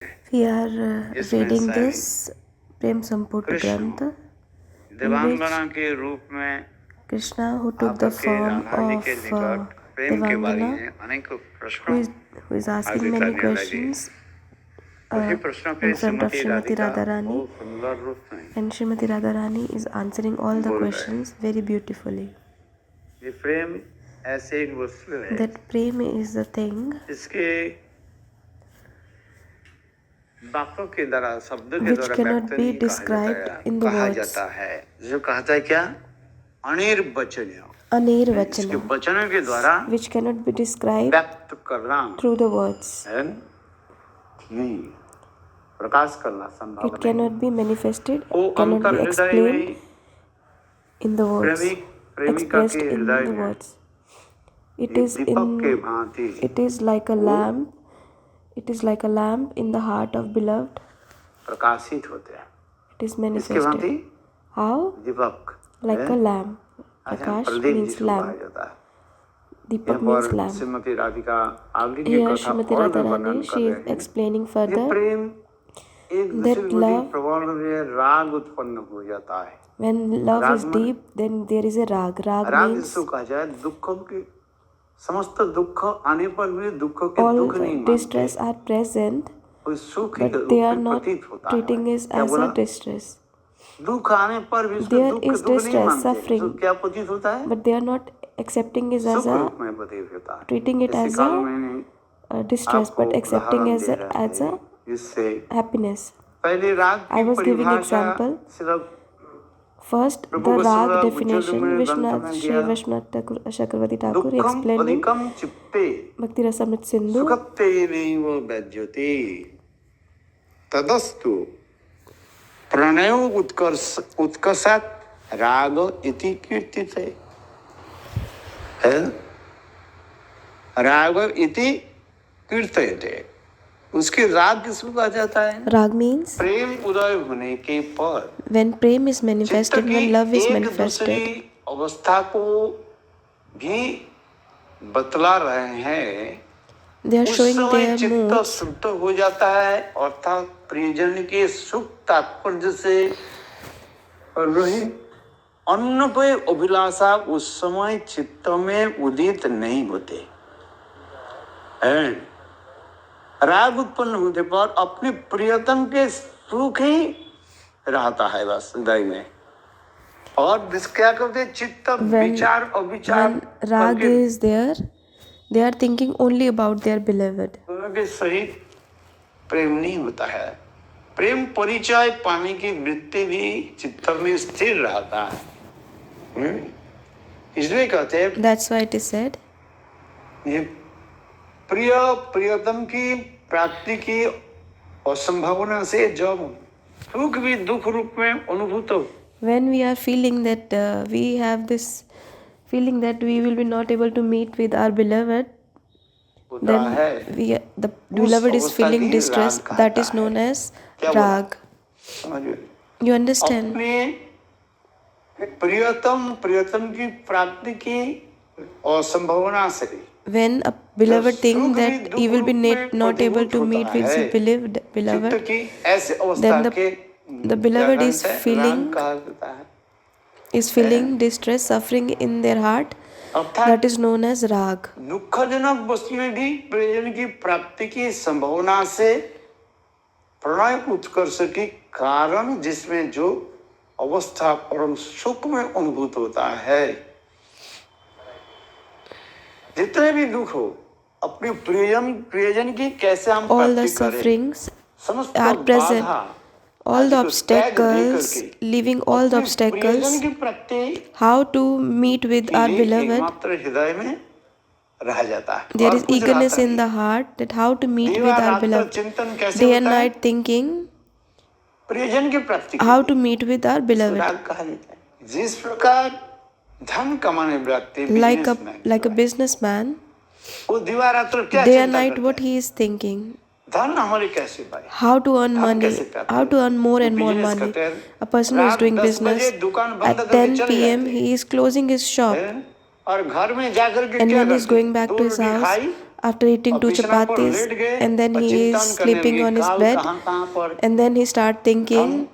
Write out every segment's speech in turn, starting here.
We are जिसमें reading Swami this Prem Sampurna Krishna Grantha, in which देवांगना के रूप में Krishna, who took the आकर के form राधा जी of के निकट प्रेम के बारे Devangana, में अनेक who प्रश्नों is asking आदि many करने लगे। questions वही प्रश्नों in पे front of Shrimati Srimati Radhika Radharani, बहुत सुंदर रूप में and Srimati Radharani is answering all the बोल रहे हैं। questions very beautifully. ये प्रेम ऐसे एक वस्तु है That Prem is the thing इसके वाक्यों के द्वारा शब्दों के which द्वारा cannot व्यक्त be नहीं described in the कहा words. जाता है। जो कहता है क्या अनिर्वचनीय, इसके Anirvachana, वचनों के द्वारा which cannot be described व्यक्त करना through the words. है नहीं, प्रकाश करना संभव It नहीं। cannot be manifested, वो cannot अंतर be हृदय explained में in the words, प्रेमिका expressed के in हृदय the में words. It एक is दीपक के in. भांति It is like a lamp. It is like a lamp in the heart of beloved. प्रकाशित होते हैं। It is इसके manifested. भांति How? Deepak Like a lamp. Prakash Pradeep means जिसको कहा lamp. जाता है। Deepak यहाँ means पर lamp. श्रीमती राधिका आगे की Here कथा Srimati और भी वर्णन Radharani, कर she is रहे हैं। explaining ये further प्रेम एक दूसरे that के प्रति love, प्रबल में राग उत्पन्न हो जाता है। when love राग is माने deep, then there is a rag. Rag राग means जिसको कहा जाए दुखों के समस्त दुख आने पर भी दुखों के all दुख नहीं the मानते, distress are present, कोई सुख ही but they are रूप not प्रतीत होता है। treating it क्या as बोला? a distress. दुख आने पर भी उसको There दुख is दुख नहीं distress, मानते, suffering, उसको क्या प्रतीत होता है? but they are not accepting it as सुख a रूप में प्रतीत होता है। treating it इसी as काल में a distress, आपको but accepting उदाहरण as दे a रहे हैं जिससे happiness. पहले राग I की was giving परिभाषा example. सिर्फ First, Prabhu the Goswami rag Gurucharan definition, में ग्रंथ Vishwanath, में Sri दिया Vishwanath Chakravarti Thakur दुखम explaining अधिकम चित्ते Bhakti Rasamrit Sindhu. सुखते नैव व्यज्यते तदस्तु प्रणयो उत्कर्षात् राग इति कीर्तिते है राग इति कीर्तयते। उसके राग किसको कहा जाता है? Rag means प्रेम उदय होने के पर when prem is manifested, when love is एक manifested. दूसरी अवस्था को भी बतला रहे हैं। They are उस showing समय their चित्त moods. शुद्ध हो जाता है अर्थात प्रियजन के सुख तात्पर्य से रहे अन्न पे अभिलाषा उस समय चित्त में उदित नहीं होते हैं। राग उत्पन्न होने पर अपने प्रियतम के सुख ही रहता है बस हृदय में और क्या करते चित्त विचार अविचार When rag is there, they are thinking only about their beloved. के सहित प्रेम नहीं होता है। प्रेम परिचय पाने की वृत्ति भी चित्त में स्थिर रहता है। इसलिए कहते हैं That's why it is said, ये प्रियतम की प्राप्ति की असंभावना से जब सुख भी दुख रूप में अनुभूत हो when we are feeling that we have this feeling that we will be not able to meet with our beloved, then the beloved is feeling distress. That is known as rag. You understand? अपने प्रियतम की प्राप्ति की असंभावना से when a beloved thinks that he will be not able to meet with his beloved, then the beloved is feeling distress, suffering in their heart. That is known as rag. दुखजनक वस्तु में भी प्रियजन की प्राप्ति की संभावना से प्रणय उत्कर्ष के कारण जिसमें जो अवस्था परम सुख में अनुभूत होता है। जितने भी दुख हो अपने प्रियजन की कैसे हम all the sufferings are present, all the obstacles, leaving all the obstacles, how to meet with our beloved. There is eagerness in the heart that how to meet with our beloved. Day and night thinking how to meet with our beloved. जिस प्रकार धन कमाने व्यक्ति like a businessman, वो दिवारात्र क्या day and night what he is thinking, धन हमारे कैसे पाए, how to earn money, how to earn more and more money. A person who is doing business at 10 p.m. he is closing his shop, और घर में जाकर के and when he is going back to his house, after eating और 2 बिछना पर chapatis, late गए and then और he is चिंतन करने sleeping लगे on his काल bed, कहाँ पर and then he start thinking हम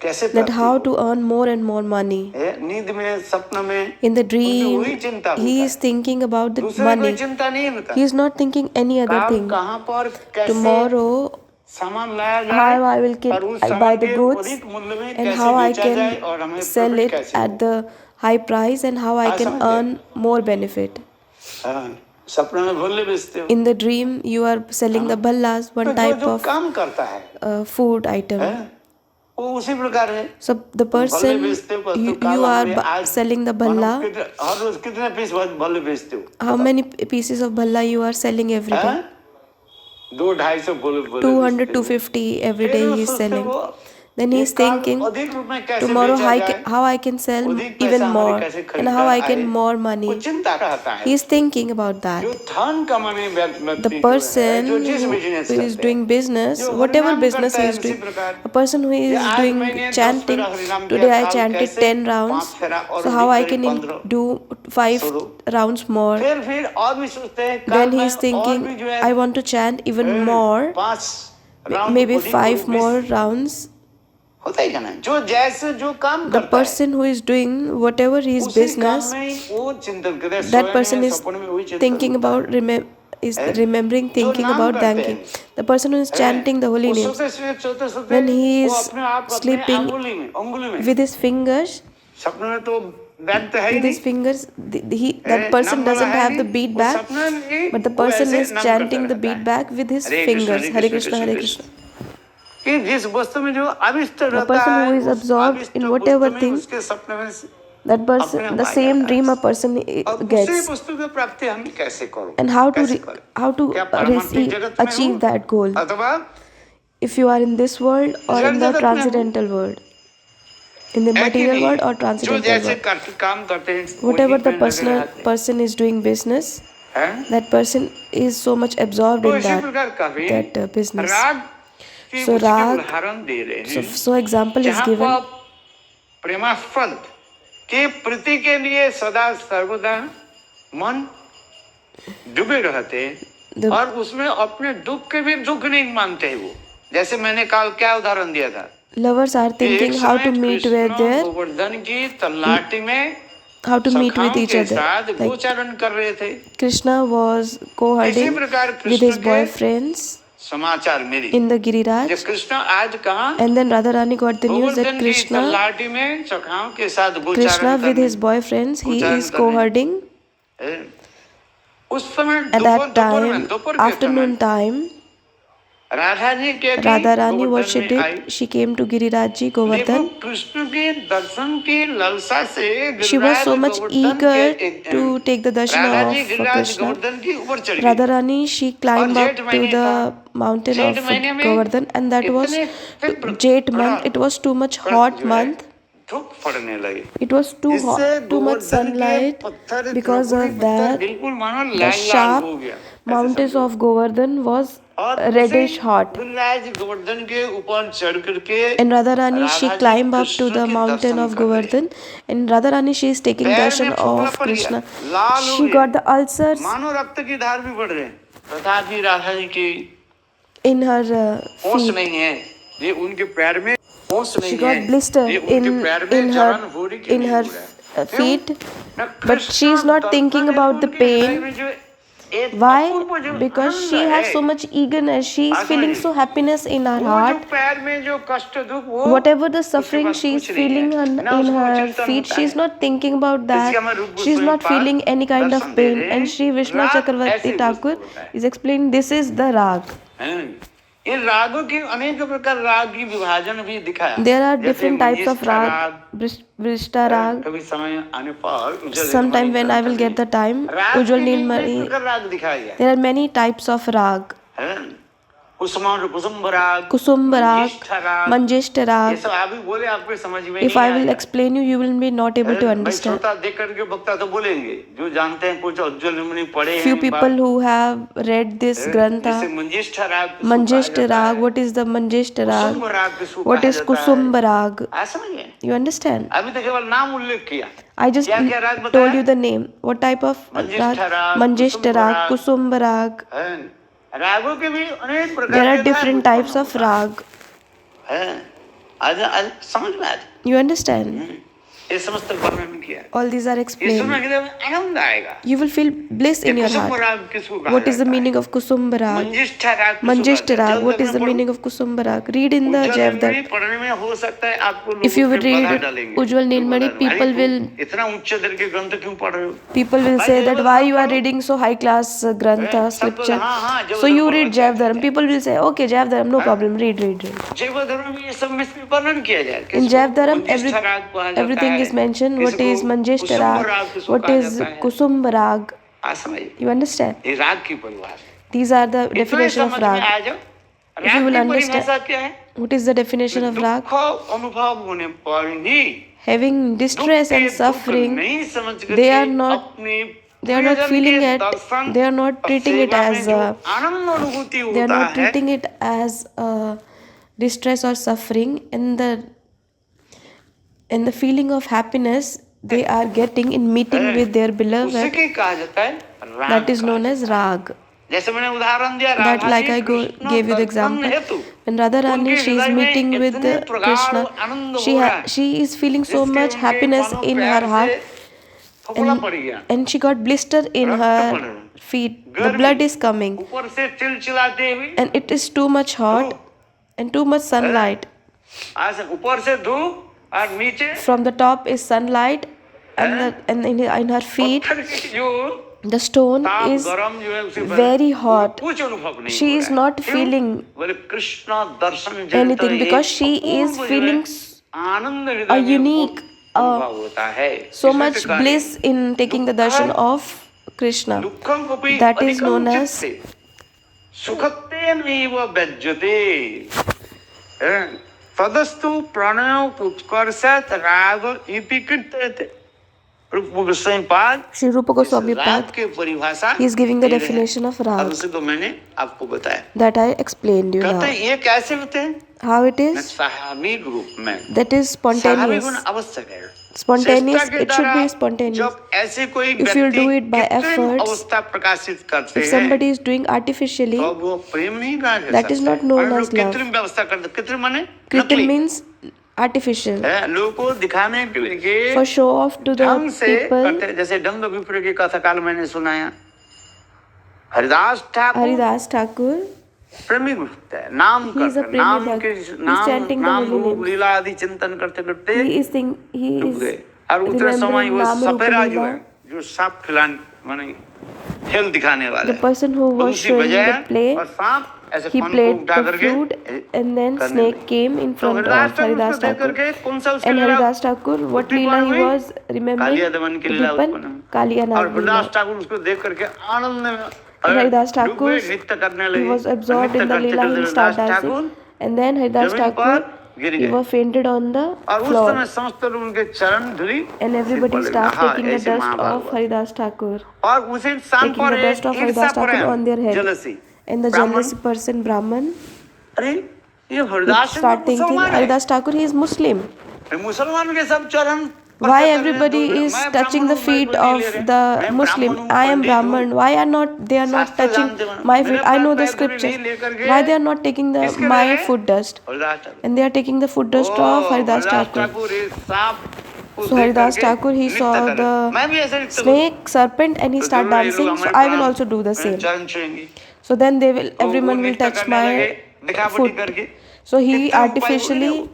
कैसे that प्राप्ति how हो to earn more and more money. नींद में सपन में In the उनकी dream, वही चिंता he होता is है thinking about the दूसरे कोई money. चिंता नहीं होता He is not thinking any other काल thing. कहाँ पर कैसे Tomorrow, सामान लाया जाए how I will और उस buy सामान the के goods, अधिक मूल्य में and कैसे how I बेचा जाए can और हमें sell प्रॉफिट it कैसे at हो the high price, and how I can समझ earn more benefit. सपने में भल्ले बेचते हो In the dream, you are selling the bhallas, तो one जो type जो of काम करता है food item. वो उसी प्रकार है So the भल्ले person बेचते हो तो you काल are हमें आज selling the मानो bhalla, हर रोज कितने पीस भल्ले बेचते हो how many pieces of bhalla you are selling every day? 200-250 भल्ले 200 बेचते हो 250 every फिर day वो he is सोचते selling. हो Then he ये is काल thinking, अधिक रूप में कैसे tomorrow बेचा जाए how I can sell अधिक पैसा even हमारे more, कैसे and खरीदार how I आए can more वो money. चिंता रहता है He is thinking about that. जो धन कमाने The व्यक्ति जो है person जो जिस who बिजनेस is करते हैं doing business, जो whatever हरिनाम business करता he है is उसी doing, प्रकार a person who ये is आज doing मैंने 10 chanting, फेरा हरिनाम किया today I काल chanted कैसे 10 rounds, 5 फेरा और so how I अधिक can करीब 15 do 5 शुरू rounds more. फिर और भी सोचते हैं काल Then he में is और thinking, भी जो है I want to chant even more, 5 round maybe अधिक 5 करूं more rounds. होता ही क्या ना जो जैसे जो काम The करता है person who is doing whatever his उसी काम business, में वो चिंतन करता है that सोए person में is सपने में वही चिंतन thinking होता about is remembering, जो thinking नाम about करते thanking. हैं The person who is chanting the holy वो names, सोते सोते when he वो is अपने आप अपने sleeping अंगुली में with his fingers, सपने में तो बैठ है ही with his नहीं fingers, that person नाम वाला doesn't है have the नहीं beat वो back, सपने में ही but the वो person ऐसे is नाम chanting करता the रहता beat है back with his Hare fingers. Krishna Hare Hare Krishna, Krishna Hare Krishna Krishna. कि जिस वस्तु में जो अभिष्ट The रहता person है who is उस absorbed अभिष्ट in वस्तु whatever में thing, उसके सपने में that person, अपने the आप आ same जाता dream a है person और उसी gets, वस्तु की प्राप्ति हम कैसे करो and how to कैसे करें क्या पारमार्थिक receive, जगत में achieve हो that goal. अथवा If you are in this world or जड़ in the जगत में हो transcendental world, in the है कि material world or नहीं जो transcendental जैसे world, काम करते हैं whatever वही the पे लगे रहते person is doing business, हैं that person is so much absorbed तो in इसी प्रकार कभी that business. राग की So उसके rag, उदाहरण दे रहे हैं so example is जहाँ given, पर प्रेमास्पद के प्रति के लिए सदा सर्वदा मन डूबे रहते The- और उसमें अपने दुख के भी दुख नहीं मानते हैं वो जैसे मैंने कल क्या उदाहरण दिया था lovers are कि एक thinking how समय to meet Krishna with their, Govardhan की तलाटी में how to meet with सखाओं each के other. साथ Like गोचारण कर रहे थे Krishna was इसी coherding प्रकार with कृष्ण his के boyfriends समाचार मिली in the जब Giriraj, कृष्ण आज कहाँ and then Radharani got the news that Govardhan की Krishna तलाटी में सखाओं के साथ Krishna गोचारण with his करने boyfriends, he गोचारण is करने coherding उस समय at that time, दोपहर के afternoon समय time. राधा जी के Radha Rani, what she Govardhan में आई did, she came to Giriraj ji, देखो Govardhan. कृष्ण के दर्शन की लालसा से She was so Giriraj much Govardhan eager के to take the darshan Radha of ji Giriraj Krishna. Govardhan की ऊपर चढ़ गई Radharani, she climbed और up जेठ to महीने the था mountain जेठ of महीने में Govardhan, and that was इतने तीव्र Jeth month. बड़ा It was too much कड़क hot जो है month. धूप पड़ने लगी It was too इससे hot, too much गोवर्धन के sunlight. पत्थर Because द्रौपदी of पत्थर that, बिल्कुल मानो the लाल sharp हो गया mountains of Govardhan was और reddish hot. गिरिराज गोवर्धन के ऊपर चढ़ करके And Radharani, she Radha ji climbed up to Krishna the के mountain दर्शन of कर रहे हैं Govardhan, and Radharani, she is taking पैर darshan में फोड़ा of पड़ गया Krishna. लाल हो She गया got the ulcers मानो रक्त की धार भी बढ़ रहे हैं तथापि राधा जी की in her होश feet. नहीं है ये उनके पैर में होश She नहीं got है blister ये उनके पैर में जलन हो रही कि in नहीं her हो रहा है feet, क्यों? but she is not thinking about the pain. Why? Because she has so much eagerness. She is feeling so happiness in her heart. पैर में जो कष्ट दुख वो Whatever the suffering she is feeling in her feet, she is not thinking about that. She is not feeling any kind of pain. And Shri Vishnu Chakravarti Thakur is explaining this is the rag. ये रागों की अनेक प्रकार राग की विभाजन भी दिखाया There are different types of rag, Vrishta rag. कभी समय आने पर Sometime when I will get the time, Ujjwal Neelmani. राग दिखाया गया There are many types of rag. कुसुम राग Kusumba rag, Manjishta ये rag. सब आप भी बोले आपको समझ में If नहीं I will आएगा। explain you, you will be not able to भाई understand. श्रोता देख करके वक्ता तो बोलेंगे जो जानते हैं कुछ उज्जवल नेल्मणि पढ़े हैं Few people who have read this जैसे grantha, मंजिष्ठा राग किसको Manjishta कहा rag, जाता what is the Manjishta है? कुसुम rag? राग किसको What कहा is जाता है? Kusumba rag? आप समझिए You understand? अभी तो केवल नाम उल्लेख किया I just क्या क्या राग told बताया? you the name. What type of manjistha rag? राग, Manjishta कुसुम rag, राग, Kusum rag. हैं? रागों के भी अनेक प्रकार There are के राग different उत्पन्न types of होता है। rag. हैं? आज समझ में आता You understand? है। ये समस्त वर्णन किया। All these are ये explained. सुनने के लिए आनंद आएगा। You will feel bliss ये in your कुसुम heart. राग किसको कहा What is the जाता है? meaning of Kusum rag? Manjistha राग किसको Manjishta कहते हैं? rag. जल्द What is में the पढ़ो। meaning of Kusum rag? Read in the Ujjwal Javdar. नीलमणि पढ़ने में हो सकता है आपको If you लोग will फिर read बाधा डालेंगे। Ujjwal Nilmani, अरे people तुम will इतना उच्च दर के ग्रंथ क्यों पढ़ रहे हो? people will भाई say that जयवधर्म why you are पढ़ो। reading so high class grantha सब बोले, scripture. हाँ हाँ So जयवधर्म you पढ़ो, read अच्छा, अच्छा, Javdharam. अच्छा। People will say okay Javdharam, no हाँ? problem. Read. जयवधर्म में ये सब में वर्णन किया जाए। In किसको Javdharam, मंजिष्ठा राग कहा जाता everything है? is mentioned. What किसको is Manjishta कुसुम rag? राग किसको What कहा is जाता है? Kusum rag? आ समझिए, You understand? ये राग की परिभाषा। These are the इतना definition of समझ में rag. आ जाओ। If you राग will की understand, परिभाषा क्या है? what is the definition of rag? दुख अनुभव होने पर ही Having distress and suffering, नहीं समझ they are करके not अपने they are not प्रियजन feeling के it. Darshan They are not और treating it सेवा में as जो a, आनंद अनुभूति they are होता not है, treating it as distress or suffering. In the feeling of happiness they are getting in meeting with their उसी beloved, के कहा जाता है राग that is कहा known जाता as है। rag. जैसे मैंने उदाहरण दिया That Radha like ji I Krishna gave you the Darshan example. हेतु When Radharani उनके she is हृदय में meeting with इतने प्रगाढ़ Krishna, आनंद हो रहा है she is feeling so जिसके much उनके happiness मानो in पैर her heart, से फफूंदा पड़ गया, and she got blister in रक्त her पड़ रहा, feet. The गर्मी blood is coming ऊपर से चिलचिलाते हुए and it is too much hot and too much sunlight. आज ऊपर से धूप और नीचे From the top is sunlight and in her feet पत्थर की जो the stone ताप is गरम जो है उसी पर very hot. कुछ अनुभव नहीं She हो is रहा है। not क्यों? feeling बोले कृष्ण दर्शन जनित anything एक because she is अपूर्व जो है feeling आनंद a हृदय में unique अनुभव होता है। so इसमें much से कहा bliss in taking the darshan of Krishna. दुःखं कोऽपि That is known अधिकं as चित्ते सुखत्वेनैव व्यज्यते। तदस्तु प्रणय उत्कर्षात् राग इति कृत्यते। रूप गोस्वामी पाद Sri Rupa Goswami राग Pad, के परिभाषा he is giving the दे रहे हैं। definition of अब rag उसे तो मैंने आपको बताया। that I explained you कहते now. हैं ये कैसे होते हैं? How it is? स्वाभाविक रूप में That is स्वाभाविक spontaneous. होना आवश्यक है। Spontaneous, चेष्टा के it should द्वारा be spontaneous. जब ऐसे कोई If you व्यक्ति do it by कृत्रिम efforts, अवस्था प्रकाशित करते If हैं somebody is doing artificially, तो वो प्रेम नहीं राग है। that is not known as love. कृत्रिम व्यवस्था करते, कृत्रिम माने Kritan means artificial. है, लोगों को दिखाने के लिए For show off to ढंग the से people. करते हैं। जैसे डंग विप्र की कथा काल मैंने सुनाया, हरिदास ठाकुर Haridas Thakur, प्रेमी भक्त है, नाम He is a करते premi नाम bhakt. के He is नाम chanting the नाम holy रूप names. लीला आदि चिंतन करते करते he डूब is गए। और उतने समय remembering वो Nam Rupa सपेरा जो Leela. है, जो सांप खिलाने माने खेल दिखाने वाले The person who was उसी showing बजाय the play, और सांप ऐसे he फन को played उठा the करके flute and then करने snake लगे। came in तो front Haridas of Thakur Haridas उसको देख Thakur. करके कौन सा उसके And Leela Haridas Thakur, what उत्पन्न Leela he हुई? was remembering? कालिया दमन की लीला उत्पन्न हुई। Kaliya और Nag हरिदास Leela. ठाकुर उसको देख करके आनंद में And Haridas डूब Thakur, गए, नृत्य करने he लगे। was absorbed नृत्य in the करते Leela, करते he started Haridas dancing. Thakur And then Haridas जमीन Thakur, पर गिर he गए was fainted on the और उस floor. समय समस्त लोग उनके चरण धुली And everybody सिर पर started लगा। taking the ऐसे dust महाभारत of हुआ। Haridas Thakur. और उसी स्थान Taking पर the dust of एक ईर्षा Haridas Thakur on their head. जलसी And the ब्राह्मण, jealous person Brahman अरे ये would हरिदास start thinking, मुसलमान है, Haridas Thakur, he is Muslim. मुसलमान के सब चरण Why everybody is touching the feet of the Muslim? I am Brahman. Why are not they are not touching my feet? I know the scriptures. Why they are not taking the my foot dust? And they are taking the foot dust of Haridas Thakur. So Haridas Thakur, he saw the snake, serpent, and he started dancing. So I will also do the same. So then they will, everyone will touch my foot. So he artificially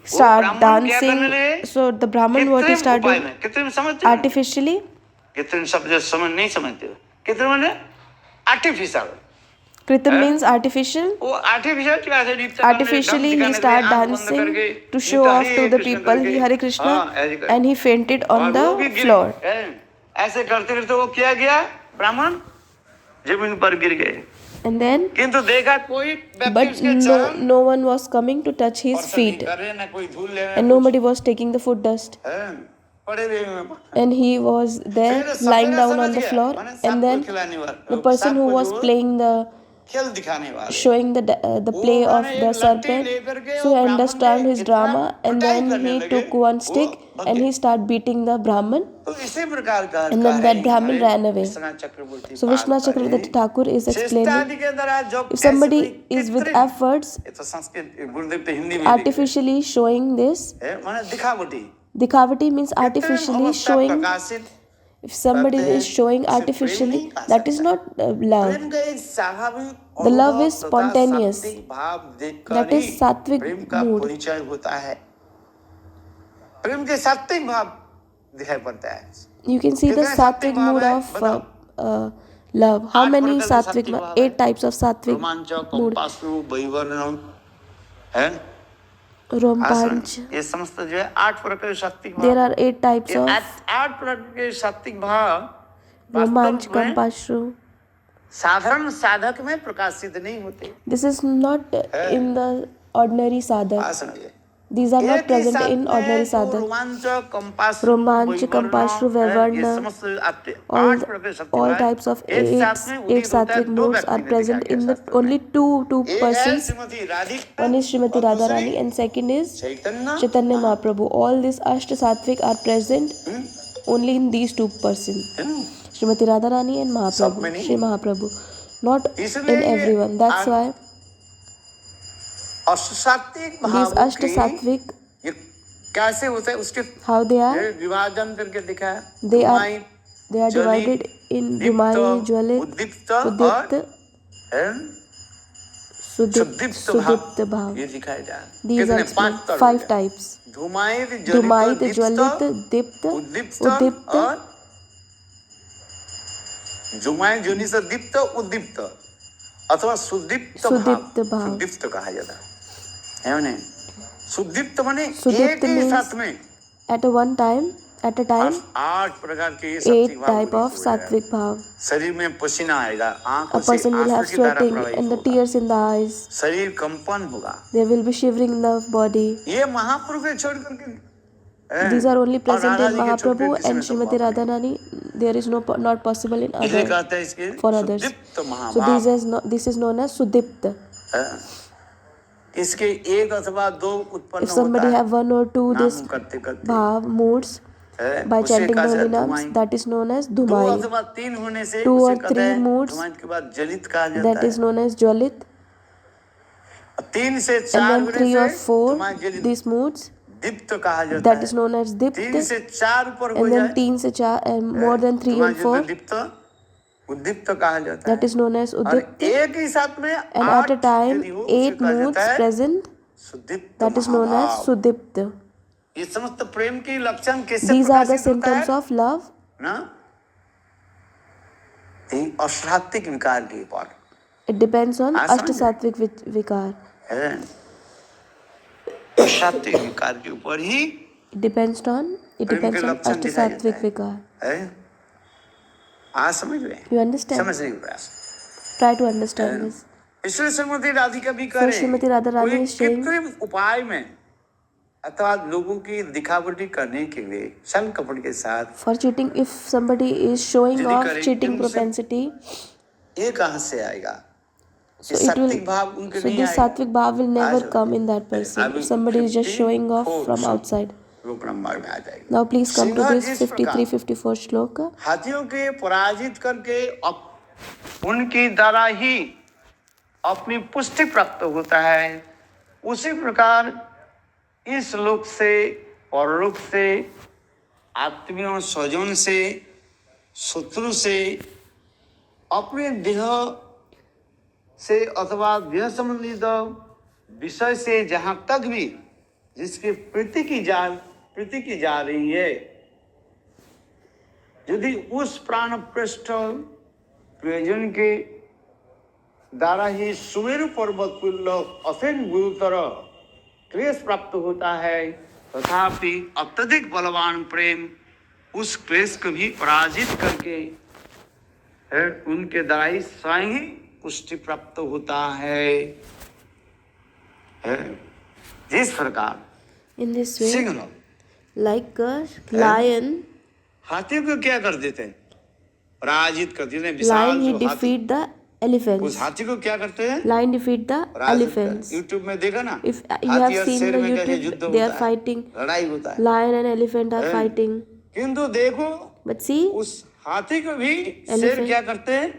start dancing. So the Brahman what he started doing artificially. कितने शब्द समझ नहीं समझते हो, कितने माने artificial. Kritam means artificial. वो artificial क्या है? Artificially he started dancing to show off to the people. He Hare Krishna and he fainted on the floor. ऐसे करते करते वो किया गया, ब्राह्मण जमीन पर गिर गए। And then, किंतु देखा कोई व्यक्ति but उसके चरण no one was coming to touch his feet, ना कोई धूल ले and nobody was taking the foot dust. पड़े रहे। And he was there lying down on the floor. And then the person who was playing the खेल दिखाने वाले, showing the play वो of माने the एक लट्ठी serpent. लेकर के So वो he ब्राह्मण understand ने his इतना drama, and पिटाई then करने he लगे, took one वो stick भग and गए। he started beating the Brahman, तो इसी प्रकार का and then that Brahmin ran away. Vishwanath Chakraborty So Vishwanath Chakravarti Thakur is explaining, चेष्टादि के द्वारा जो if somebody is with efforts ये तो संस्कृत गुरुदेव तो हिंदी में artificially showing this, माने दिखावटी, dikhavati means artificially showing. प्रकाशित If somebody is showing artificially, that is not love. प्रेम का एक स्वाभाविक The love अनुभव is तथा spontaneous. सात्विक भाव देखकर That is ही sattvic प्रेम का mood. परिचय होता है। प्रेम के सात्विक भाव दिखाई पड़ता है। You can see the कितने sattvic भाव mood है? of बताओ। love. How 8 many प्रकार के sattvic? भाव है। 8 types of sattvic रोमांचक, mood. कंपासु, वैवर्णम, है? Romanch. ये समस्त जो है 8 प्रकार के सात्विक भाव। There are 8 types ये of 8 प्रकार के सात्विक भाव Romanch, वास्तव में Kampashu. साधारण साधक में प्रकाशित नहीं होते। This is not in the ordinary sadhak. समझिए। These are not present in ordinary sadhak. रोमांचक, कंपासु, Romanch, Kampashu, Vaivarna, all types of 8 sattvic moods are present in the only two persons. One is Srimati Radharani and second is Chaitanya Mahaprabhu. All these Ashta Sattvic are present only in these two persons. Srimati Radharani and Mahaprabhu, Shri Mahaprabhu. Not in everyone. That's why these Ashta Sattvic, कैसे होता है उसके how they are? विभाजन करके दिखाया। They are divided in Dhumai, Jwalit, Udipta, Sudipta Bhav. ये दिखाया जा रहा है। These are explained 5 types. धुमायित, Dhumait, Jwalit, Dipta, Udipta, जुमाय जोनि से दीप्त उद्दीप्त अथवा सुदीप्त भाव, सुदीप्त कहा जाता है ना। सुदीप्त माने एक ही साथ में at a time 8 प्रकार के 8 type of sattvic bhav. शरीर में पसीना आएगा, आंखों A से person will have आंसू की धारा sweating प्रवाहित and the होगा, tears in the eyes. शरीर कंपन होगा। There will be shivering in the body. ये महाप्रभु के छोड़ करके These are only present in Mahaprabhu and Srimati Radharani. There is not possible in other for others. So this is known as Sudipta. इसके एक अथवा 2 उत्पन्न If somebody have 1 or 2 this bhav moods by chanting the holy names, that is known as Dhumai. 2 अथवा 3 होने से 2 or 3 moods, के बाद जलित कहा जाता है। that is known as Jwalit. 3 से 4 And then 3 or होने 4 these moods, दीप्त कहा जाता है। that is known as 3 Dipta. से 4 ऊपर हो And जाए then 3 se 4 and more than 3 and 4, दीप्त उद्दीप्त कहा जाता है। that is known as और Udipta. एक ही साथ में And at a time 8 moods present, Sudipta that is known as महाभाव। Sudipta. ये समस्त प्रेम की लक्षण कैसे These are the प्रकाशित होता symptoms है of love. ना? अष्टात्विक विकार के ऊपर It depends on समझ Ashtasattvic Vikar. है। अष्टात्विक विकार के ऊपर ही It depends on Ashtasattvic Vikar. है। समझ रहे हैं? You understand? समझने का प्रयास। Try to understand this. इसलिए श्रीमती राधिका भी So करें Srimati Radharani कोई is saying, कृत्रिम उपाय में अथवा लोगों की दिखावटी करने के लिए छल कपट के साथ for cheating, if somebody is showing यदि off करें, cheating उनसे- propensity, ये कहाँ से आएगा? so ये it will, सात्विक भाव उनके so नहीं this आएगा। sattvic bhav will never आज- come in that person. If somebody is just showing off from outside. वो ब्रह्मांड में आ जाएगा। Now please come to Singh this जिस 53-54 shloka. हाथियों के पराजित करके उनकी द्वारा ही अपनी पुष्टि प्राप्त होता है, उसी प्रकार इस लोक से परलोक से आत्मीय स्वजन से शत्रु से अपने देह से अथवा देह संबंधित विषय से जहां तक भी जिसकी प्रीति की जा रही है, यदि उस प्राण पृष्ठ प्रयोजन के द्वारा ही सुमेरु पर्वत तुल्य असीम गुरुतर क्लेश प्राप्त होता है, तथापि अत्यधिक बलवान प्रेम उस क्लेश को भी पराजित करके उनके द्वारा ही स्वयं ही पुष्टि प्राप्त होता है। जिस प्रकार In this way, Singh like a lion, हाथी को क्या कर देते हैं? पराजित कर देते हैं। विशाल he जो हाथी defeat the elephants. हाथी को क्या करते हैं? Lion defeat the elephants. YouTube में देखा ना, If you have seen the में कैसे युद्ध YouTube, they होता are है, fighting. लड़ाई होता है। Lion and elephant are fighting. किंतु देखो But see, उस हाथी को भी शेर क्या करते हैं?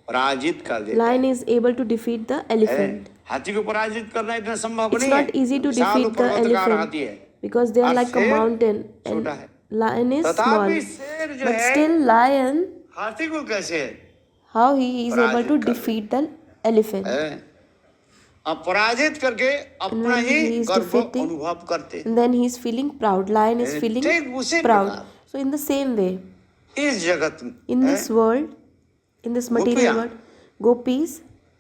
पराजित कर देते हैं। lion is able to defeat the elephant. हाथी को पराजित करना इतना संभव It's नहीं है। not easy to Vishal defeat the Parvatkar elephant हाथी है, because they are और like a शेर mountain छोटा and है। lion is small. तथापि शेर जो But है, still lion, हाथी को कैसे how he is able पराजित to कर defeat the elephant. अब पराजित करके अपना when ही he is गर्व defeating, अनुभव करते हैं। And then he is feeling proud. Lion is feeling ठीक उसी proud. प्रकार So in the same way, इस जगत में in this world, in this material गोपियाँ, world, gopis,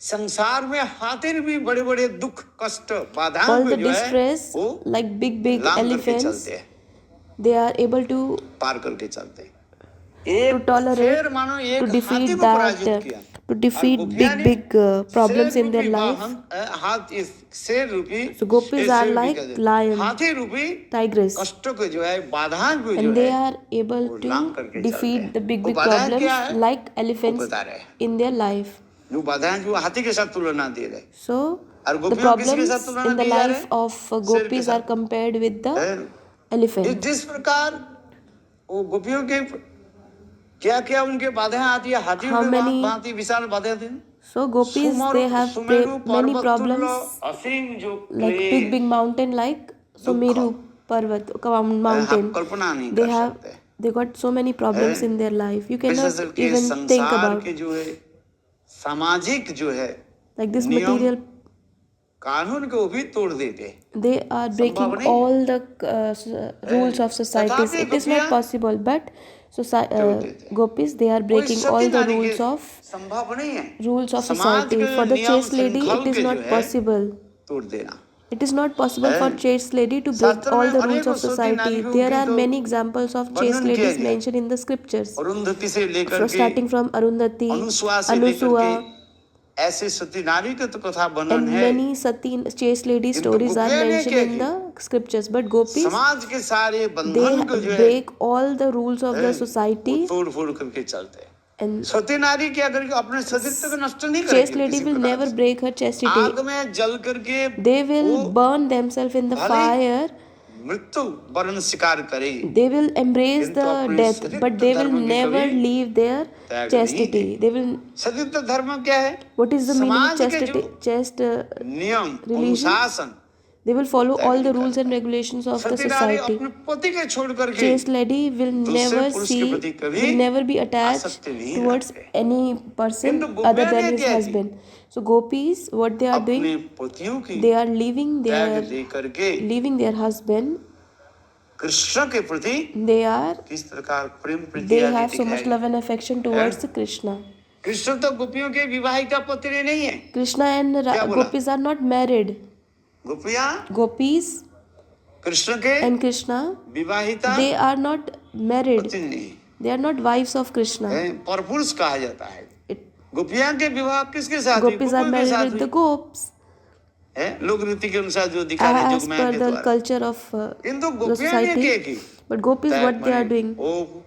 संसार में हाथी ने भी बड़े बड़े दुख कष्ट बाधाओं all को the जो है distress, वो like big लांघ करके elephants, चलते हैं, they are able to पार करके चलते हैं। to tolerate, शेर मानो एक to हाथी defeat को that, पराजित किया, to defeat और गोपियाँ ने big problems in their शेर रूपी life. वाहन, हाथ इस शेर रूपी, So gopis are शेर भी like कहते हैं, lion, हाथी रूपी tigress, कष्टों को जो है बाधाओं को जो and they है are able वो लांघ करके to चलते defeat हैं। the big वो बाधाएं क्या problems है? like वो elephants बता रहे हैं। in their life. जो बाधाएं जो हाथी के साथ तुलना दे रहे, So और the गोपियों किसके problems साथ तुलना in the दी जा रहे? life of शेर के gopis are साथ। compared with the हैं? elephant. जिस प्रकार वो गोपियों के क्या क्या उनके बाधाएं आती है, हाथी How के many- भांति विशाल बाधाएं थी। So gopis, they have Sumeru many पर्वत problems तुल्य असीम जो like big mountain like Sumeru Parvat mountain. आप कल्पना नहीं They कर have सकते। they got so many problems in their life. You cannot ऐसे के even think संसार about के जो है सामाजिक जो है like this नियम, material. कानून को भी तोड़ देते। They are breaking नहीं। all the rules of societies. तथापि It is not गोपियाँ possible, but देते। gopis, they are कोई breaking सती all the नारी के rules of संभव नहीं है rules of समाज society. के For the नियम chaste lady, श्रृंखल it is के जो not है possible. तोड़ देना। It is not possible for chaste lady to break शास्त्र all में the rules अनेकों of सती society. नारियों There की are तो many examples of chaste वर्णन किया ladies गया। mentioned in the scriptures. Arundhati से लेकर So के starting from Arundhati, अनुसुआ से लेकर Anusua, के ऐसे सती नारी के तो कथा वर्णन and है। many sati chaste lady किंतु stories are गोपियाँ ने mentioned क्या in किया? the scriptures. But gopis, समाज के सारे they बंधन को जो है break all the rules of the वो society, तोड़ फोड़ करके चलते हैं। and सती नारी क्या करेगी? अपने सतीत्व को नष्ट नहीं chaste करेगी lady किसी will प्रकार never से। break her chastity. आग में जल करके They will वो burn themselves in the भले ही fire. मृत्यु वर्ण स्वीकार करेगी, They will embrace किंतु the अपने death, सतीत्व but they will धर्म की never कभी leave their त्याग नहीं chastity. देगी। They will. सतीत्व धर्म क्या है? What is the meaning of समाज के chastity? नियम religion? अनुशासन, They will follow त्याग all the नहीं rules and करता। regulations of the सती नारी society. अपने पति के छोड़ करके Chaste lady will दूसरे never पुरुष के see, प्रति कभी will never be attached आसक्ति नहीं towards रखते। any person किंतु other गोपियाँ than ने his क्या की? husband. So gopis, what they are अपने doing, पतियों की they are leaving त्याग their दे करके husband. कृष्ण के प्रति They are, किस प्रकार प्रेम प्रीति they आदि have so much दिखाएगी। love and affection towards the Krishna. Krishna तो गोपियों के विवाहिता पत्नी नहीं है। Krishna and क्या बोला? gopis are not married. गोपियाँ Gopis कृष्ण के and Krishna, विवाहिता they are not married. पत्नी नहीं They are not wives of Krishna. है, परपुरुष कहा जाता है। It, गोपियाँ के विवाह किसके साथ हुई? gopis are गोपियों के married साथ with the हुई gops है, लोक रीति के अनुसार जो दिखा रहे as जुगमैया per के the द्वारा। culture of किंतु the गोपियाँ ने क्या society. की? But gopis, what they are doing? वो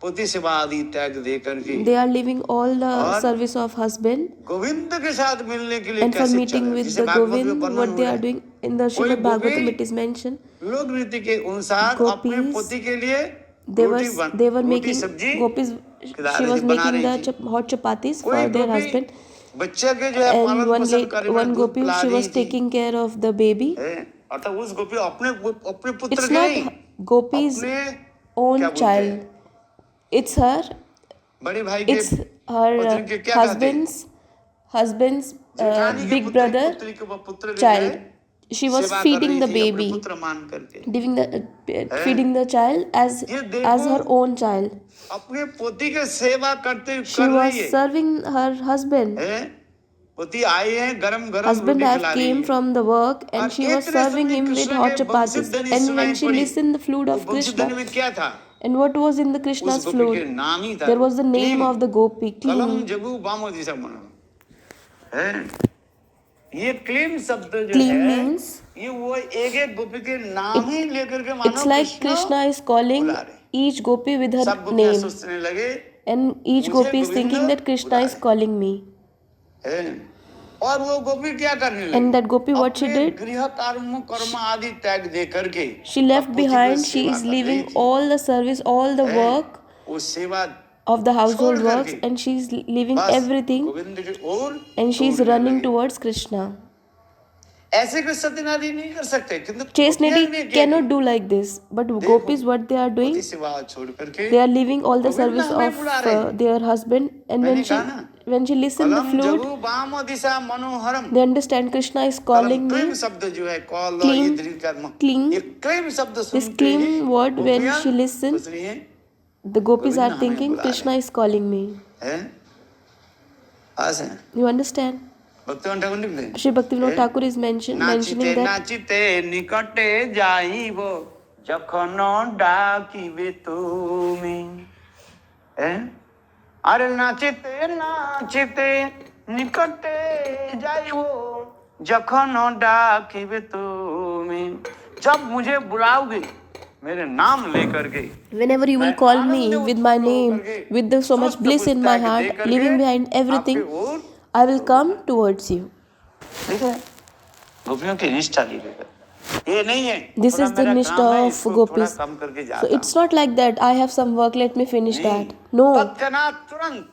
पति सेवा आदि त्याग दे करके They are leaving all the और service of husband, गोविंद के साथ मिलने के लिए and for कैसे meeting चले? with जिसे the भागवत में Govind, वर्णन what they हुआ are है। doing in the कोई Srimad Bhagavatam, Gopi it is mentioned. लोक रीति के अनुसार अपने Gopis, पति के लिए They were रोटी making सब्जी gopis. She was बना making रही the थी। hot chapatis कोई for their गोपी husband, बच्चे के जो है and पालन one पोषण करे one दूध gopi, पिला she रही was थी। taking care of the baby. अर्थात उस गोपी अपने अपने पुत्र It's के नहीं, not Gopi's अपने क्या own बोलते child. हैं? It's her. बड़े भाई के It's her पत्नी के क्या कहते हैं? husband's जेठानी के big पुत्री- brother पुत्री के पुत्र के child. जो है, She was सेवा कर feeding रही the थी अपने baby, पुत्र मान करके। feeding the child as ये देखो, her own child. अपने पति के सेवा करते She कर was रही है। serving her husband. पति आए हैं गरम गरम Husband रोटी have खिला रही came है। from the work, और and she was इतने serving समय him with कृष्ण hot के chapatis. वंशधनी And सुनाई when she पड़ी। listened the flute वो of Krishna, वंशधनी में क्या था? and what was in the उस Krishna's गोपी के flute? नाम ही था There was the name क्लीम, of the gopi, कलम Kleem. जगू बामोदी सब मनो है। ये क्लीम शब्द जो Kleem है means, ये वो एक एक गोपी के नाम ही लेकर के मानो it's like Krishna is calling बुला रहे। each gopi with सब her गोपियां name. सोचने लगे And each मुझे gopi is thinking Govind that Krishna बुला is calling me. है। और वो गोपी क्या करने लगी? And that gopi, what she अपने did? गृह कर्म आदि त्याग दे करके She left बापू जी की behind, she सेवा is कर रही leaving थी। all the service, all the है, work वो सेवा of the household छोड़ works, करके and she is leaving बस everything, गोविंद की ओर and she is दौड़ने running लगी। towards Krishna. ऐसे कोई सत्यनारायण नहीं कर सकते, किंतु Chaste गोपियां lady ने क्या cannot की? do like this, but देखो, gopis, what they are doing, पति सेवा छोड़ करके they are leaving all the Govind service हमें of बुला रहे हैं। their husband, and मैंने कहा ना, when she listen the कलम flute, जगु वाम दिशा मनोहरम। they understand Krishna is कलम calling क्लीम me. शब्द जो है कॉल क्लीम, ये दीर्घ क्लीम, ये क्लीम शब्द this सुनते ही क्लीम word, when गोपियां she listen, सोच रही हैं the gopis गोविंद are हमें thinking बुला Krishna is calling me. रहे हैं। आस है You understand? भक्तिवंत ठाकुर लिखते हैं, Sri Bhaktivinoda हैं? Thakur is mentioning नाचिते that नाचिते निकटे जाइब যখন ডাকিবে তুমি। हैं? अरे नाचिते नाचिते निकटे जाइबो जखन डाकिबे तुमी। जब मुझे बुलाओगे मेरे नाम लेकर के, whenever you will call me with my name, with so much bliss in my heart, leaving behind everything, I will come towards you. ठीक है, गोपियों की निष्ठा ली गई। ये नहीं है This थोड़ा is the मेरा Nishtha काम है, of इसको gopis. थोड़ा कम करके So जाता it's not like that, I have some work, let me finish हूँ। that. No. तत्क्षणात तुरंत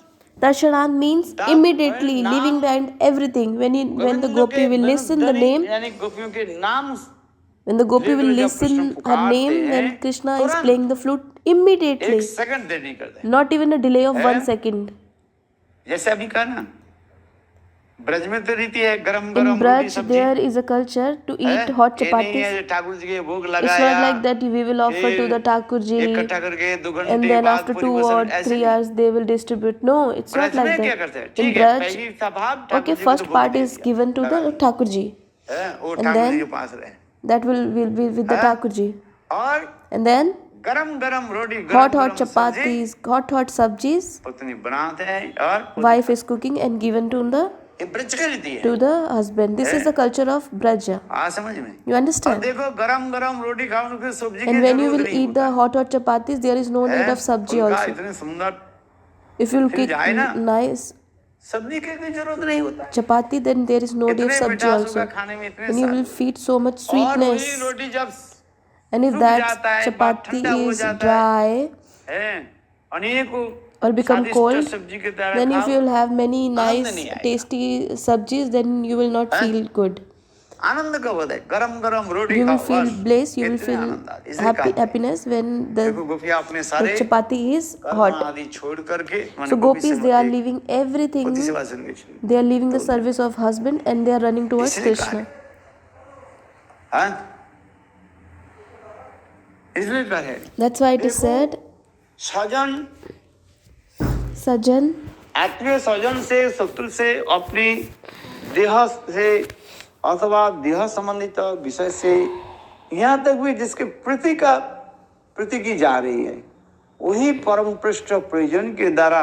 Darshanat means immediately leaving behind everything. When the gopi will listen the name, यानी गोपियों के नाम when the gopi will listen her name, when Krishna is playing the flute, immediately, एक second देर नहीं करते। not even a delay of 1 second. जैसे अभी कहा ना, ब्रज में तो रीति है गरम In गरम रोटी Braj, सब्जी। there is a culture to eat hot ये नहीं chapatis. है ठाकुर जी के भोग It's लगाया, not like that we will offer to the Thakurji, इकट्ठा करके 2 and घंटे then बाद after पूरी 2 or वसन, ऐसे 3 नहीं। hours they will distribute. No, it's not Braj like में क्या that. करते हैं? In ठीक है, Braj, पहली सभाग ठाकुर okay, जी को first तो part भोग दे is दिया, given to the Thakurji, है, वो and ठाकुर जी then के पास रहे। that will be with the Thakurji. और And then गरम गरम रोटी, hot गरम सब्जी chapatis, hot sabjis, पत्नी बनाते हैं और wife is cooking and given to ये ब्रज की रीति है। the husband. This is the culture of Braja. समझ में? You और understand? देखो गरम गरम रोटी खाओ तो फिर सब्जी की And when you जरूरत will नहीं eat the hot chapatis, there is no need of sabji उनका also. इतने सुंदर If you will फिर cook जाए ना, nice सब्जी की कोई जरूरत नहीं होता। chapati, then there is no need of इतने sabji मिठास also. होगा खाने में, इतने And you will सारे। feed so much और वही sweetness. रोटी जब And if सूख that जाता है, बात chapati ठंडा हो is जाता dry है, अनेकों or become स्वादिष्ट cold, सब्जी की तरह then if खाओ, you will have many nice नहीं आएगा। tasty sabjis, then you will not feel good. आनंद कब होता है? गरम गरम रोटी You खाओ will feel बस, bliss, you will इतने feel आनंद आता है। इसलिए कहा है, happiness when देखो गोपियां अपने the सारे chapati is कर्म hot. आदि छोड़ करके So gopis, they are leaving पति everything, सेवा से निकली। they are leaving the service of husband and they are running towards इसलिए कहा Krishna. है, हाँ? इसलिए कहा है, That's why it is said, Sajjan Sajan, आत्मीय स्वजन से, शत्रु से, अपनी देह से अथवा देह संबंधित विषय से, यहाँ तक भी जिसके प्रीति की जा रही है, वही परम पृष्ठ प्रयोजन के द्वारा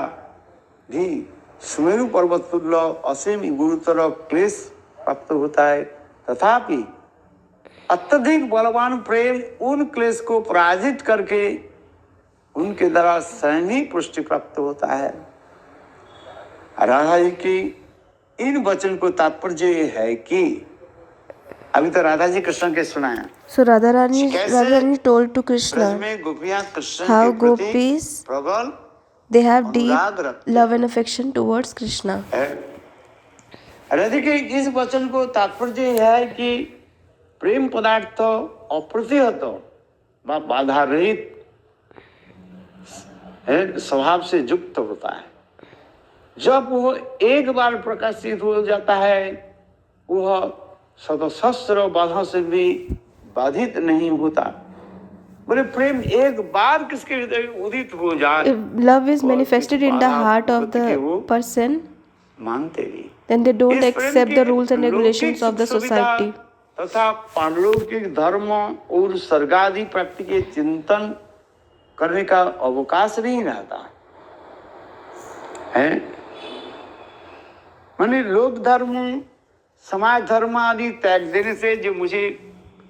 भी सुमेरु पर्वत तुल्य असीम गुरुतर क्लेश प्राप्त होता है। तथापि अत्यधिक बलवान प्रेम उन क्लेश को पराजित करके उनके द्वारा स्वयं ही पुष्टि प्राप्त होता है। राधा जी की इन वचन को तात्पर्य ये है कि अभी तो राधा जी कृष्ण के सुनाया, so Radharani told to Braj Krishna में गोपियां कृष्ण how के प्रति gopis, प्रबल they have deep अनुराग रखते love and affection towards Krishna. है। राधा के इस वचन को तात्पर्य यह है कि प्रेम पदार्थ अप्रतिहत व बाधा रहित स्वभाव से युक्त होता है। जब वो एक बार प्रकाशित हो जाता है, वह सहस्त्र बाधा से भी बाधित नहीं होता। बोले प्रेम एक बार किसके हृदय में उदित हो जाए, If love is manifested in the heart of the person, मानते भी, then they don't इस प्रेम accept के the rules and regulations लौकिक of the सुख सुविधा society. तथा पारलौकिक धर्म और स्वर्गादि प्राप्ति के चिंतन करने का अवकाश नहीं रहता है। माने लोक धर्म, समाज धर्म आदि त्याग देने से जो मुझे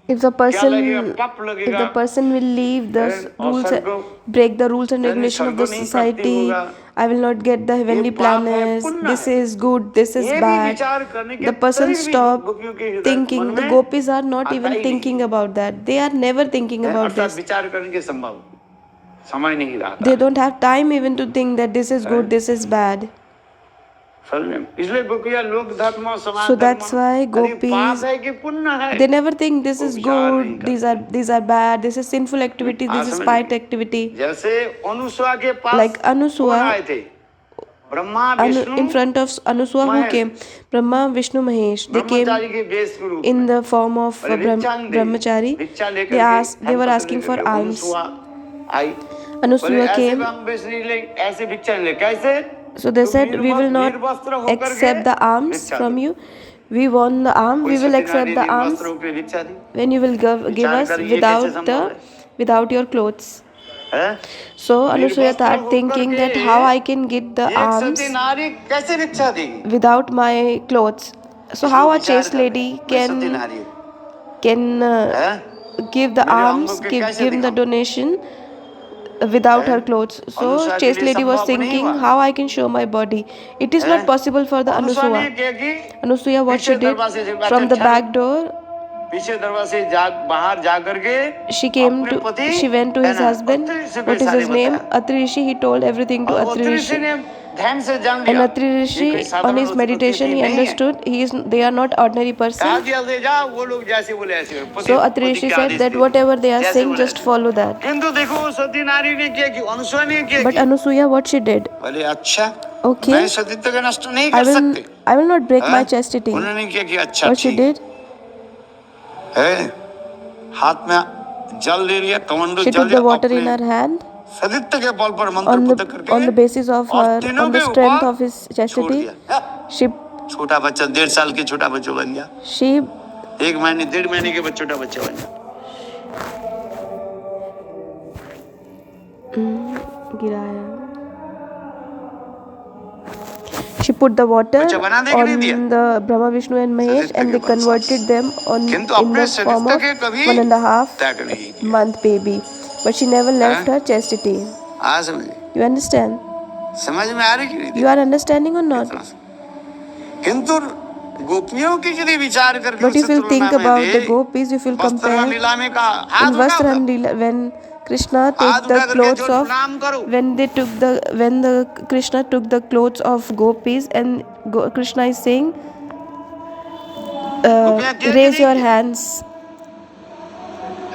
If the person, पाप if लगेगा, the person will leave the और rules, स्वर्ग break the rules and यानी regulations of the स्वर्ग नहीं प्राप्ति society, होगा, I will not get the heavenly ये पाप है, planets, पुण्य this है। is good, this is ये भी bad. विचार करने के The person तरीके भी stop गोपियों के हृदय thinking. मन The में gopis are not आता even ही thinking नहीं about that. They are never thinking है, about अर्थात this. विचार करने के संभव समय नहीं रहता They है। don't have time even to think that this is good, this is bad. समझ में? इसलिए गोपियाँ लोक धर्म और समाज So धर्म, that's why अरे gopis, पाप है कि पुण्य है, they never think this वो is विचार नहीं good, करते। these are bad, this is sinful activity, आप this is समझ spite रहे? activity. जैसे अनुसुआ के पास Like कौन Anusua, आए थे? Brahma Vishnu in front of Anusua who Mahesh, came, Brahma, Vishnu, Mahesh, they came ब्रह्मचारी के वेश के रूप in में the form of और भिक्षा दे, brahmachari. भिक्षा लेकर They के asked, they were धन asking पत्र for लेकर के alms. अनुसुआ आई। बोले Anusua ऐसे came. हम वेश नहीं ले, ऐसे भिक्षा नहीं ले, कैसे? So they तुम said, we will not निर्वस्त्र होकर के accept the alms भिक्षा from दो। you. We want the alms, कोई we will सती accept नारी the alms निर्वस्त्र होकर भिक्षा दी, when you will give विचार us करिए कैसे संभव है? without your clothes. हैं? So Anusuya निर्वस्त्र started होकर thinking के that how I can get the एक alms सती नारी कैसे भिक्षा देगी? without my clothes. So how a chaste lady मैं सती नारी हूँ, can हैं? give the मेरे alms, अंगों के give कैसे the दिखाऊं? donation without her clothes. So अनुसुआ के chaste लिए lady was संभव नहीं thinking हुआ। how I can show my body. It is not हैं? possible for the अनुसुआ ने Anusua. क्या की? Anusuya, what she पीछे did, दरवाजे से बात from the अच्छा back door, पीछे दरवाजे से बाहर जा करके she came अपने to, पति she went to है his ना, husband. Atri Rishi What is परेशानी his name? बताया। Atri Rishi. He told everything to और Atri अत्रि ऋषि Rishi. ने ध्यान से जान And लिया Atri ये Rishi, कोई on साधारण his उत्पत्ति meditation, he नहीं है। understood they are not ordinary कहा person. दिया ले जा वो लोग जैसे बोले ऐसे पति So Atri पति Rishi के said आदेश that थे, whatever they are जैसे saying, बोले just ऐसे। follow that. किंतु देखो सती नारी ने क्या की, अनुसुआ ने क्या But की? Anusuya, what she did? बोले अच्छा Okay, मैं सतीत्व का नष्ट नहीं I कर will, सकते, I will not break हैं? my chastity. उन्होंने क्या किया? अच्छा What she ठीक did? है, हाथ में जल ले लिया, कमंडो She जल took the water in अपने her hand सदित्य के बल पर मंत्र on पुत्र the करके basis of और her, तीनों on the के strength ऊपर of his छोड़ chastity. दिया। She छोटा बच्चा 1.5 साल के छोटा बच्चा बन गया, she 1 महीने 1.5 महीने के छोटा बच्चा बन गया। गिराया. She put the water बच्चा बना दे कि नहीं दिया? on the Brahma, Vishnu and Mahesh, सदित्य and के they वंश। converted them on किंतु in अपने the form सदित्य of के कभी 1.5 त्याग नहीं किया। month baby. But she never left her chastity. आ समझे? You understand? समझ में आ रही कि नहीं? You are understanding or not? किंतु गोपियों की यदि विचार करके But if उससे you तुलना think में about they, the gopis, if you वस्त्र compare लीला में कहा in हाथ उठा Vastran Leela, when Krishna हाथ took the उठा करके clothes जो of, प्रणाम करो, when the Krishna took the clothes of gopis, and Krishna is saying, गोपियां क्या raise your करेंगी? hands.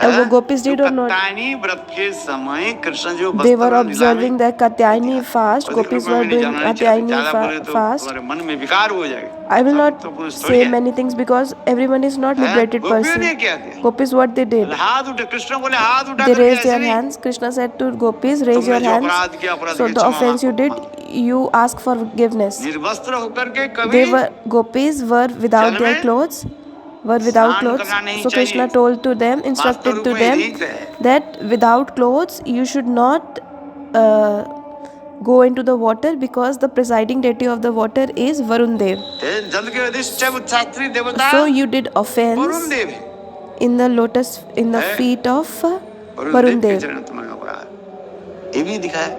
वो gopis did or not? Katyayani व्रत के समय कृष्ण जो They were वस्त्र लीला observing में the Katyayani fast. अधिक Gopis रूप में were नहीं doing जानना नहीं चाहते, Katyayani ज्यादा बोले तो fast. तुम्हारे मन में विकार हो जाएगा। I will सब not तो पुरुष थोड़ी say है। many things because everyone is not हैं? liberated गोपियों person. ने क्या किया? Gopis, what they did? हाथ उठे, कृष्ण बोले हाथ उठा They करके raised ऐसे their नहीं, hands. Krishna said to gopis, raise तुमने your जो hands. अपराध किया, अपराध So की the क्षमा offense you मांगो, did, मांगो। you ask forgiveness. निर्वस्त्र होकर के They कभी were gopis were without जल their में clothes, were without स्नान clothes. करना नहीं So Krishna चाहिए। told to them, वास्तव instructed रूप to में them रीत है। that without clothes you should not go into the water because the presiding deity of the water is Varun Dev. जल के अधिष्ठान शास्त्री देवता So you did Varun offense देव है। in the lotus, in the है। feet of Varun Varun देव के Dev. चरण तुम्हारा अपराध, ये भी दिखाया।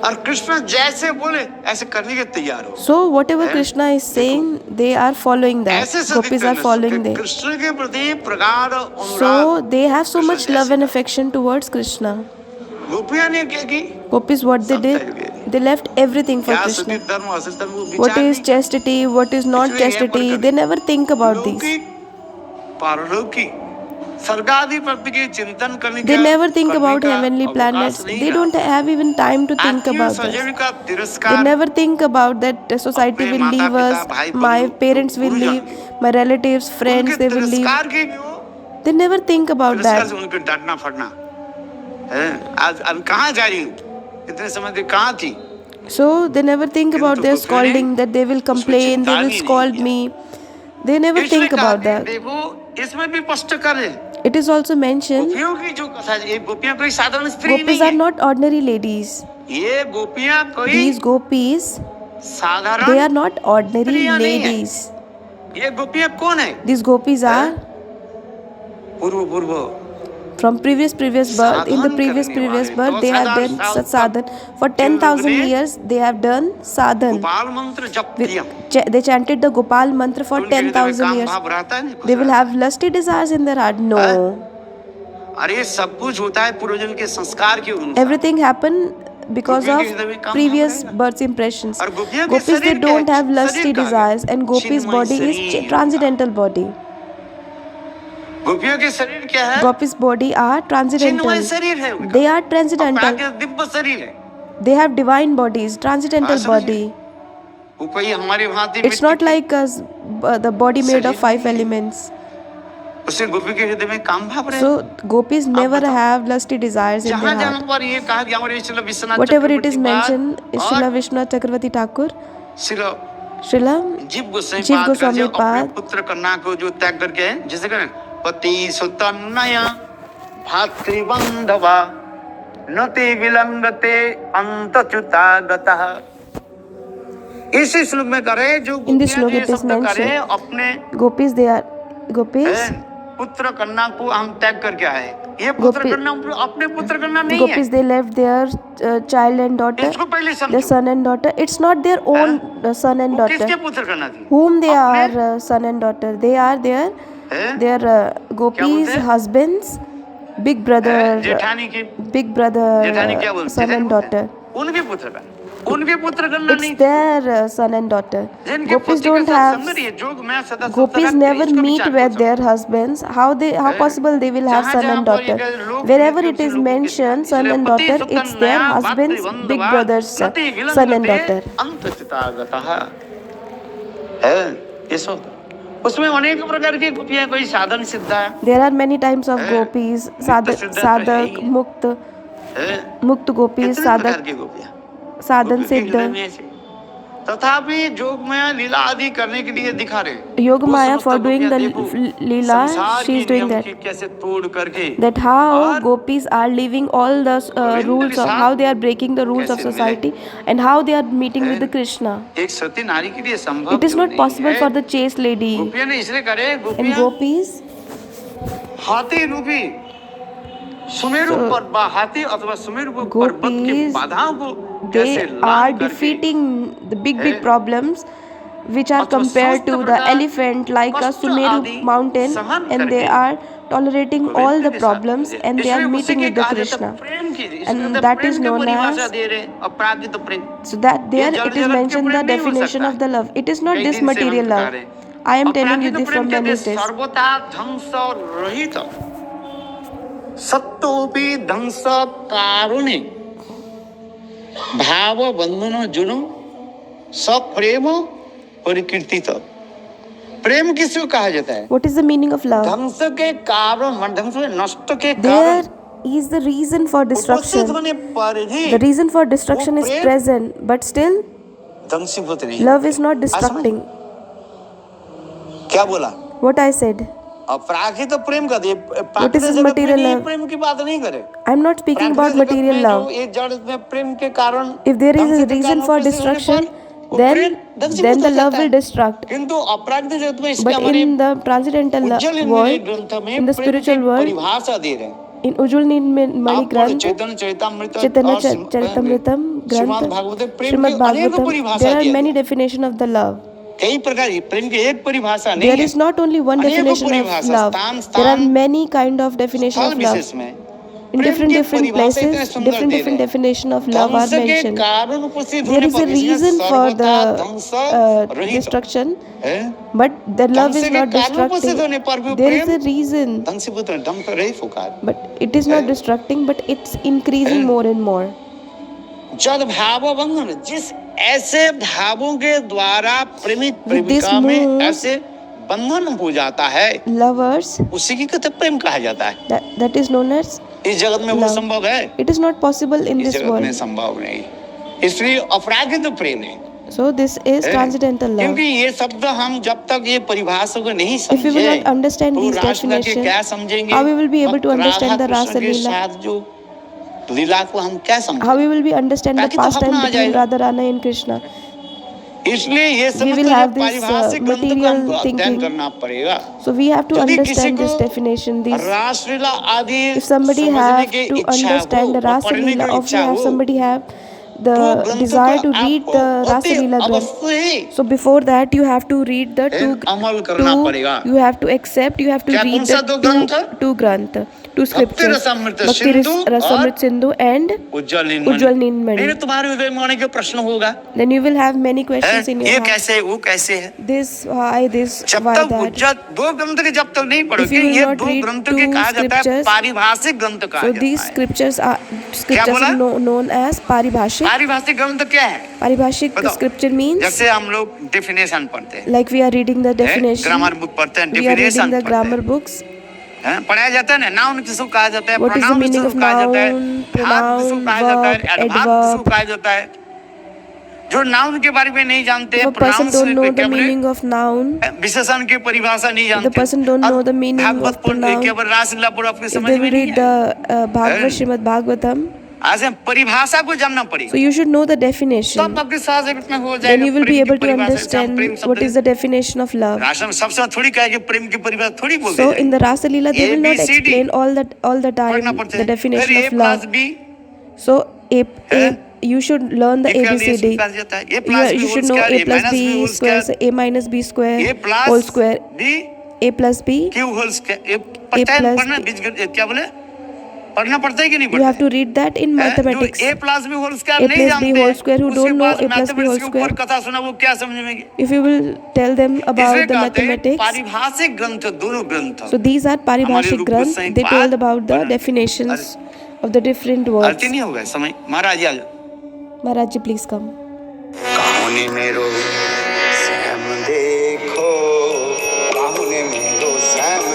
और कृष्ण जैसे बोले ऐसे करने के तैयार हो। So whatever है? Krishna is saying, they are following that. ऐसे Gopis are following that. Krishna के प्रति प्रगाढ़ अनुराग। So they have so Krishna much love जैसे and था। affection towards Krishna. गोपियां ने क्या की? Gopis, what they सब did, त्याग दिया। they left everything for क्या Krishna. सती धर्म असत धर्म को What विचार is नहीं। chastity, what is not इसलिए यह chastity, पढ़कर they never think about these. लौकिक, पारलौकिक, स्वर्गादि प्रति के चिंतन करने They का never think करने about का heavenly अवकाश planets. नहीं They रहा। don't have even time to think आत्मीय about स्वजन this. का They तिरस्कार never think about that society अपने will माता leave पिता us, भाई my बंधु parents will गुरुजन leave, my relatives, friends, उनके they will leave. तिरस्कार के भी हो, They never think about तिरस्कार से that. उनके डांटना फटना है। आज कहाँ जा रही हूँ, इतने समय से कहाँ थी? So they never think about their गोपियों ने scolding, that they will complain, they will scold me. They never इसलिए think about कहते हैं, that. देखो इसमें भी स्पष्ट करें, It is also mentioned, गोपियों की जो कथा है, ये गोपियां कोई साधारण स्त्री gopis नहीं are है। not ordinary ladies. ये गोपियां कोई These gopis, they साधारण are not ordinary स्त्रियां नहीं है। ladies. ये गोपियां कौन है? These gopis are पूर्व पूर्व From previous birth, in the previous birth, they have done such sadhan. For 10,000 years, they have done sadhan. Gopal मंत्र जप किया, They chanted the Gopal mantra for उनके हृदय में 10,000 काम years. भाव रहता है नहीं कुछ They will रहता have lusty desires in their heart. No. अरे सब कुछ होता है पूर्वजन्म के संस्कार के अनुसार। Everything happened because of previous birth impressions. Gopis, they don't have lusty desires, and Gopi's body is transcendental body. गोपियों के शरीर क्या है? Gopi's body are transcendental. चिन्मय शरीर है उनका। They are transcendental. दिव्य शरीर है। They have divine bodies, transcendental body. वो कोई हमारे भांति It's not like us, the body made of 5 elements. उससे गोपी के हृदय में काम भाव रहे। So Gopis never have lusty desires in their जहाँ heart. पर ये कहा गया हमारे Srila Vishwanath Whatever it is mentioned, Srila Vishwanath Chakravarti Thakur, Srila जीव Jiv Goswami Pad, पुत्र कन्या को जो त्याग करके जैसे करें पति सुतन्नया भातृबंधवा नति विलंगते अंतच्युतागतः। इस श्लोक में करे जो in this slok it is mentioned, अपने Gopis, they are Gopis. पुत्र कन्या को हम त्याग करके आए। ये पुत्र कन्या अपने पुत्र कन्या नहीं है। Gopis, they left their child and daughter, इसको पहले समझो। their son and daughter. It's not their own son and daughter. किसके पुत्र कन्या थी? Whom they are son and daughter. They are their Gopis' husbands, big brother, जेठानी की big brother, son and daughter. उनके पुत्र कन्या, उनके पुत्र कन्या नहीं। It's their son and daughter. Gopis don't have. Gopis never meet with their husbands. How possible they will have son and daughter? Wherever it is mentioned son and daughter, it's their husbands, big brothers, son and daughter. उसमें अनेक प्रकार की गोपियां, कोई साधन सिद्धा है। There are many types of gopis, sadhak, mukt gopis, sadhan siddha. तथापि जोग माया लीला आदि करने के लिए दिखा रहे। Yoga Maya for doing the leela, she is doing that. कैसे तोड़ करके That how gopis are leaving all the rules of how they are breaking the rules of society and how they are meeting with the Krishna. एक सती नारी के लिए संभव It is not possible for the chaste lady. गोपियां ने इसलिए करे, And gopis, हाथी रूपी सुमेरु पर्वत, हाथी अथवा सुमेरु पर्वत की बाधाओं को they are defeating the big problems which are compared to the elephant like a Sumeru mountain, and they are tolerating all the problems and they are meeting with the Krishna, and that is known as, so that there it is mentioned the definition of the love. It is not this material love. I am telling you this from many days. सत्तोपि ध्वंस कारुणे भाव बंधन जुनु सप्रेम परिकीर्तित। प्रेम किसको कहा जाता है? What is the meaning of love? ध्वंस के कारण, ध्वंस नष्ट के कारण, there is the reason for destruction. The reason for destruction is present, but still love is not destructing. क्या बोला? What I said. अपराधित प्रेम का What is this material love? प्रेम की बात नहीं करे। I am not speaking about material love. ये जड़ में प्रेम के कारण, if there is a reason for destruction, then the love will destruct. किंतु अपराधित जगत में But in the transcendental world, in the spiritual world, परिभाषा दे रहे हैं। in Ujjwal Mani Granth, Chaitanya Charitamritam Granth, Srimad Bhagavatam, there are many definitions of the love. कई प्रकार की प्रेम की एक परिभाषा नहीं There is not only one definition of love. There are many kind of definition of love. In different places, different definition of love are mentioned. There is a reason for the destruction, but the love is not destructing. There is a reason, but it is not destructing, but it's increasing more and more. जद भाव बंधन, जिस ऐसे भावों के द्वारा प्रेमित प्रेमिका में ऐसे बंधन हो जाता है, lovers, उसी की कहते प्रेम कहा जाता है। that is known as इस जगत में वो संभव है? It is not possible in इस this जगत में world. संभव नहीं, इसलिए अपराधित प्रेम है। So this is transcendental love. क्योंकि ये शब्द हम जब तक ये परिभाषा को नहीं If we will not समझे, understand these definitions, how we will be able to understand the Rasa Leela? लीला को हम क्या समझें? How we will be understand the pastime between Radharani and Krishna? इसलिए ये we समझते will जो have this पारिभाषिक ग्रंथ का material हमको अध्ययन thinking. करना पड़ेगा। So we have to यदि किसी understand को this definition. These, रासलीला आदि if somebody समझने have की to इच्छा हो understand the और Rasa पढ़ने Leela, की or if इच्छा you have हो somebody have तो the ग्रंथों desire to का read आपको the Rasa अति Leela Granth. अवश्य ही So before that you have to read the अमल करना पड़ेगा। you have to accept, you have to क्या read कौन सा दो ग्रंथ? two Granth, two भक्ति scriptures, Rasamrita Bhakti Sindhu Rasamrit Sindhu and Ujjwal Ujjwal Neelmani. Neelmani. मेरे तुम्हारे हृदय में आने के प्रश्न होगा, Then you will have many questions in your ये heart. कैसे है, वो कैसे है? This, why this, जब why तक that. उज्जवल दो ग्रंथ के जब तक नहीं If पढ़ोगे, you will ये not दो read ग्रंथ के two कहा जाता है scriptures, पारिभाषिक ग्रंथ कहा so जाता these है। scriptures are बोला? known as paribhashik. पारिभाषिक ग्रंथ क्या है? Paribhashik बताओ। scripture means, जैसे हम लोग डेफिनेशन पढ़ते हैं, like we are reading the definition, grammar book पढ़ते हैं, we are reading definition the पढ़ते grammar हैं, books. पढ़ाया जाता है ना, नाउन किसको कहा जाता है, What is the pronoun meaning किसको of कहा जाता है, noun, भाग किसको pronoun, कहा जाता है, verb, एडवर्ब किसको adverb. कहा जाता है। जो नाउन के बारे में नहीं जानते If हैं, a person don't know the क्या बोले, meaning of noun, विशेषण की परिभाषा नहीं if the जानते, person don't know the meaning of Bhagavat pronoun, केवल रासलीला पूरा आपके if समझ they में will नहीं read है। the Bhagavad Srimad Bhagavatam, आज हम परिभाषा को जानना so पड़ेगा, you should know the तो definition. आप आपके साथ एक में हो Then जाएगा। you will be प्रेम की able to परिभाषा, जैसे हम understand प्रेम what शब्द is the definition of love. राष्ट्र में सबसे थोड़ी कहेगी प्रेम की परिभाषा थोड़ी बोलते So हैं। in the Rasa Leela they will not ABCD explain all the time पढ़ना पड़ता the है। definition फिर A of plus love. B So you should learn the ABCD. You should know A plus B square, so A minus B square whole square, A plus B. Q whole square, पता है पढ़ना, बीज क्या बोले, पढ़ना पड़ता है कि नहीं You पढ़ता have to read that in mathematics. जो A plus B whole A square नहीं plus B जानते whole square, who don't know A plus B whole ऊपर square, कथा सुना वो क्या समझ में? if you will tell them about इसलिए the कहते हैं mathematics, पारिभाषिक ग्रंथ, दोनों ग्रंथ, so these are paribhashik रूप granth. Samhita They told about the बना। definitions of the different earth words. ही नहीं होगा समय। महाराज जी आ जाओ। Maharaj ji, please come. कहानी मेरो